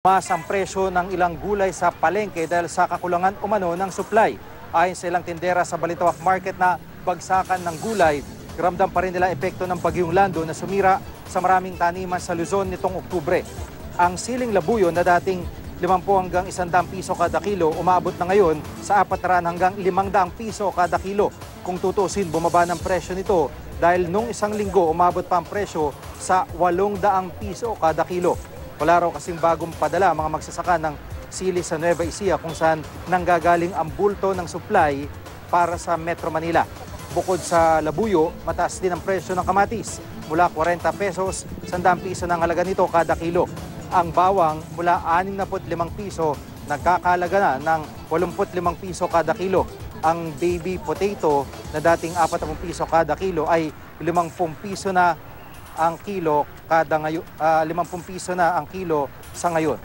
Mas ang presyo ng ilang gulay sa palengke dahil sa kakulangan umano ng supply. Ayon sa ilang tindera sa Balintawak Market na bagsakan ng gulay, ramdam pa rin nila epekto ng bagyong Lando na sumira sa maraming taniman sa Luzon nitong Oktubre. Ang siling labuyo na dating 50 hanggang 100 piso kada kilo, umaabot na ngayon sa 400 hanggang 500 piso kada kilo. Kung tutusin, bumaba ng presyo nito dahil nung isang linggo umabot pa ang presyo sa 800 piso kada kilo. Wala raw kasing bagong padala mga magsasaka ng sili sa Nueva Ecija kung saan nanggagaling ang bulto ng supply para sa Metro Manila. Bukod sa labuyo, mataas din ang presyo ng kamatis. Mula 40 pesos, 100 piso ng halaga nito kada kilo. Ang bawang mula 65 piso, nagkakalaga na ng 85 piso kada kilo. Ang baby potato na dating 40 piso kada kilo ay 50 piso na ang kilo kada ngayon, 50 piso na ang kilo sa ngayon.